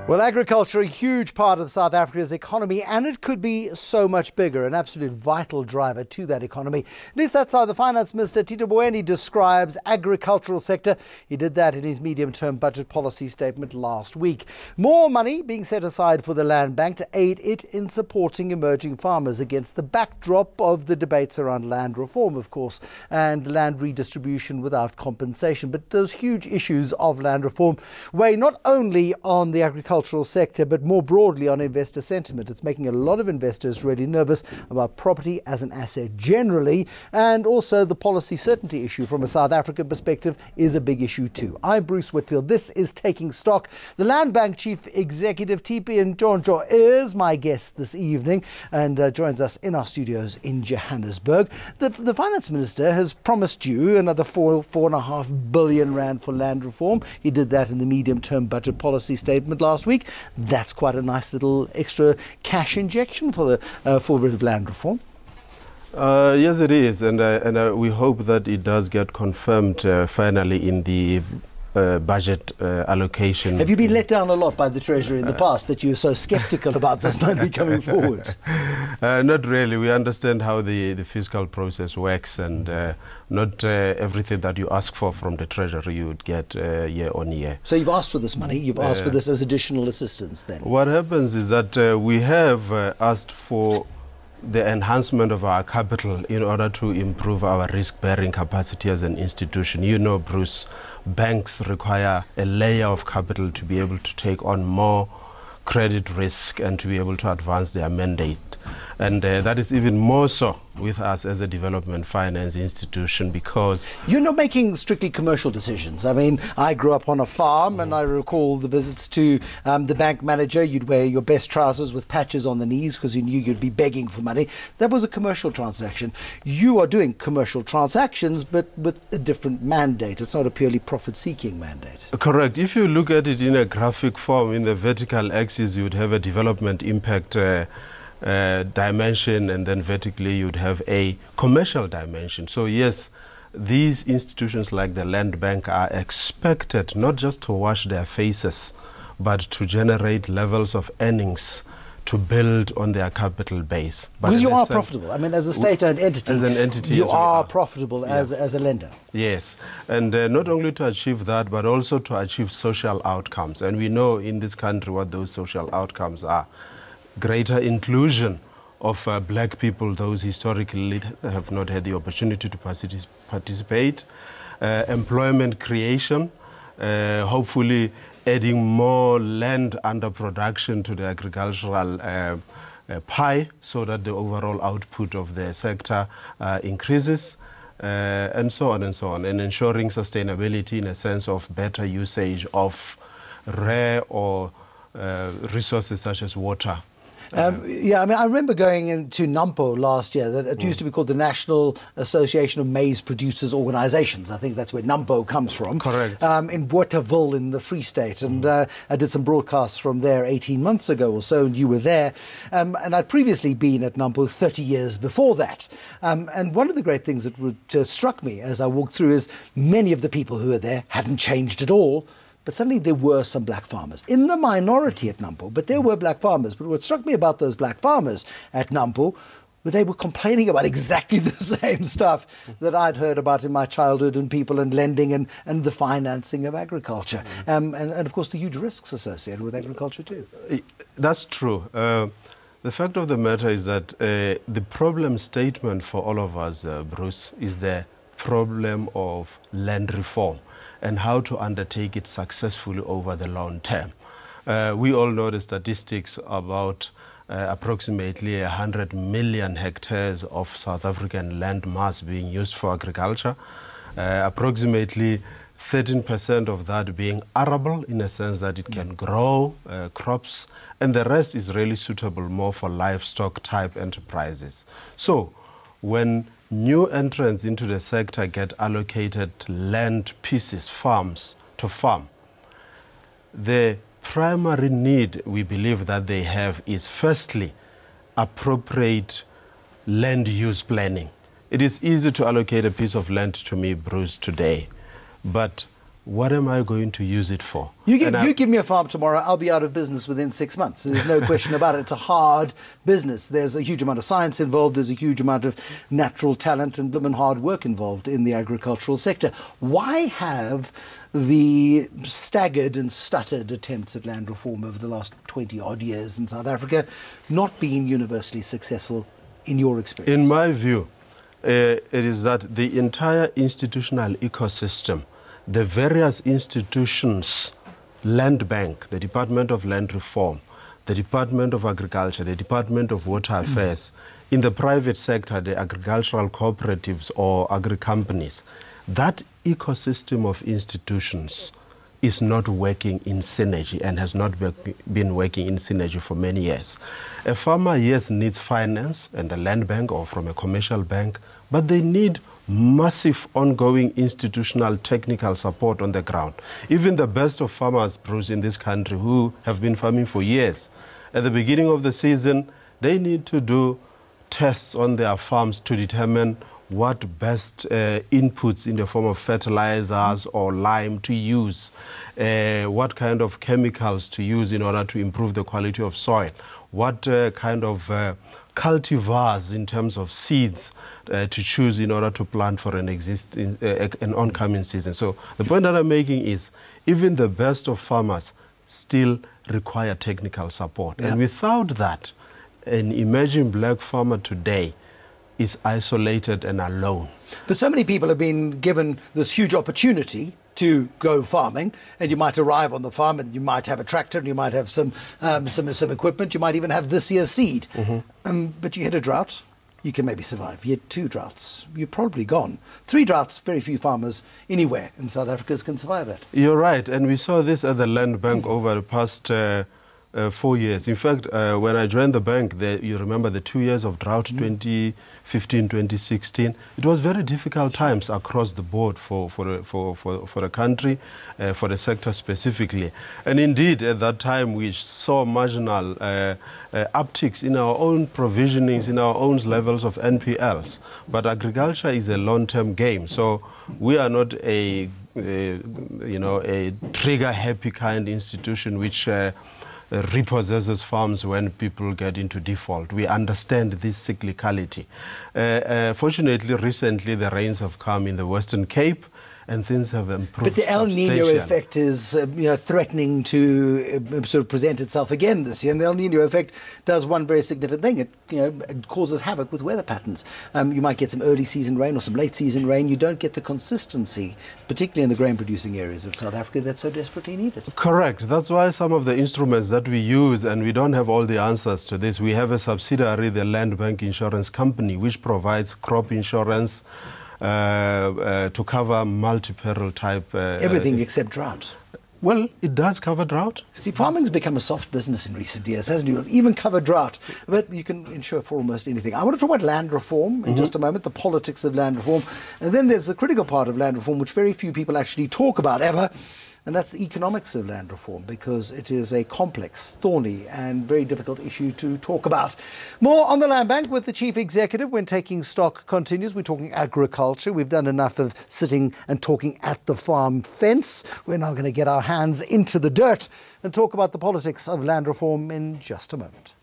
Well, agriculture, a huge part of South Africa's economy, and it could be so much bigger, an absolute vital driver to that economy. At least that's how the Finance Minister, Tito Mboweni, describes agricultural sector. He did that in his medium-term budget policy statement last week. More money being set aside for the Land Bank to aid it in supporting emerging farmers against the backdrop of the debates around land reform, of course, and land redistribution without compensation. But those huge issues of land reform weigh not only on the agricultural sector, but more broadly on investor sentiment. It's making a lot of investors really nervous about property as an asset generally, and also the policy certainty issue from a South African perspective is a big issue too. I'm Bruce Whitfield. This is Taking Stock. The Land Bank Chief Executive TP Nchocho is my guest this evening and joins us in our studios in Johannesburg. The Finance Minister has promised you another 4.5 billion rand for land reform. He did that in the medium-term budget policy statement last week. That's quite a nice little extra cash injection for the for a bit of land reform. Yes, it is, and we hope that it does get confirmed finally in the budget allocation. Have you been let down a lot by the Treasury in the past that you're so sceptical about this money coming forward? Not really. We understand how the fiscal process works, and not everything that you ask for from the Treasury you would get year on year. So you've asked for this money, you've asked for this as additional assistance then? What happens is that we have asked for the enhancement of our capital in order to improve our risk-bearing capacity as an institution. You know, Bruce, banks require a layer of capital to be able to take on more credit risk and to be able to advance their mandate. And that is even more so with us as a development finance institution, because you're not making strictly commercial decisions. I mean, I grew up on a farm and I recall the visits to the bank manager. You'd wear your best trousers with patches on the knees because you knew you'd be begging for money. That was a commercial transaction. You are doing commercial transactions but with a different mandate. It's not a purely profit-seeking mandate. Correct. If you look at it in a graphic form, in the vertical axis you would have a development impact dimension, and then vertically you'd have a commercial dimension. So yes, these institutions like the Land Bank are expected not just to wash their faces, but to generate levels of earnings to build on their capital base. But because you are profitable. I mean, as a state-owned entity, as an entity, you are profitable as a lender. Yes, and not only to achieve that, but also to achieve social outcomes. And we know in this country what those social outcomes are. Greater inclusion of black people, those historically have not had the opportunity to participate, employment creation, hopefully adding more land under production to the agricultural pie so that the overall output of the sector increases, and so on and so on, and ensuring sustainability in a sense of better usage of rare or resources such as water. Yeah, I mean, I remember going into NAMPO last year. That it used to be called the National Association of Maize Producers Organizations. I think that's where NAMPO comes from. Correct. In Bothaville in the Free State. And I did some broadcasts from there 18 months ago or so, and you were there. And I'd previously been at NAMPO 30 years before that. And one of the great things that struck me as I walked through is many of the people who were there hadn't changed at all. But suddenly there were some black farmers, in the minority at NAMPO, but there were black farmers. But what struck me about those black farmers at NAMPO, they were complaining about exactly the same stuff that I'd heard about in my childhood, and people and lending and the financing of agriculture. And of course the huge risks associated with agriculture too. That's true. The fact of the matter is that the problem statement for all of us, Bruce, is the problem of land reform and how to undertake it successfully over the long term. We all know the statistics about approximately 100 million hectares of South African land mass being used for agriculture, approximately 13% of that being arable in a sense that it can grow crops, and the rest is really suitable more for livestock type enterprises. So when new entrants into the sector get allocated land pieces, farms to farm, the primary need we believe that they have is firstly appropriate land use planning. It is easy to allocate a piece of land to me, Bruce, today, but what am I going to use it for? You give me a farm tomorrow, I'll be out of business within 6 months. There's no question about it. It's a hard business. There's a huge amount of science involved. There's a huge amount of natural talent and blooming hard work involved in the agricultural sector. Why have the staggered and stuttered attempts at land reform over the last 20-odd years in South Africa not been universally successful in your experience? In my view, it is that the entire institutional ecosystem, the various institutions, Land Bank, the Department of Land Reform, the Department of Agriculture, the Department of Water Affairs, in the private sector, the agricultural cooperatives or agri-companies, that ecosystem of institutions is not working in synergy and has not been working in synergy for many years. A farmer, yes, needs finance and the land bank or from a commercial bank, but they need massive ongoing institutional technical support on the ground. Even the best of farmers, Bruce, in this country who have been farming for years, at the beginning of the season, they need to do tests on their farms to determine what best inputs in the form of fertilizers or lime to use, what kind of chemicals to use in order to improve the quality of soil, what kind of cultivars in terms of seeds to choose in order to plant for an oncoming season. So the point that I'm making is even the best of farmers still require technical support. Yeah. And without that, an emerging black farmer today is isolated and alone. But so many people have been given this huge opportunity to go farming, and you might arrive on the farm and you might have a tractor and you might have some equipment, you might even have this year's seed. But you hit a drought, you can maybe survive. You hit 2 droughts, you're probably gone. 3 droughts, very few farmers anywhere in South Africa can survive that. You're right, and we saw this at the Land Bank over the past 4 years. In fact, when I joined the bank, you remember the 2 years of drought, 2015, 2016. It was very difficult times across the board for the country, for the sector specifically. And indeed, at that time, we saw marginal upticks in our own provisionings, in our own levels of NPLs. But agriculture is a long-term game, so we are not a trigger-happy kind institution which repossesses farms when people get into default. We understand this cyclicality. Fortunately, recently the rains have come in the Western Cape and things have improved. But the El Nino effect is threatening to sort of present itself again this year. And the El Nino effect does one very significant thing. It causes havoc with weather patterns. You might get some early season rain or some late season rain. You don't get the consistency, particularly in the grain producing areas of South Africa, that's so desperately needed. Correct. That's why some of the instruments that we use, and we don't have all the answers to this, we have a subsidiary, the Land Bank Insurance Company, which provides crop insurance, to cover multi-peril type... everything except drought. Well, it does cover drought. See, farming's become a soft business in recent years, hasn't it? Even cover drought. But you can insure for almost anything. I want to talk about land reform in just a moment, the politics of land reform. And then there's the critical part of land reform, which very few people actually talk about ever. And that's the economics of land reform, because it is a complex, thorny and very difficult issue to talk about. More on the Land Bank with the Chief Executive when Taking Stock continues. We're talking agriculture. We've done enough of sitting and talking at the farm fence. We're now going to get our hands into the dirt and talk about the politics of land reform in just a moment.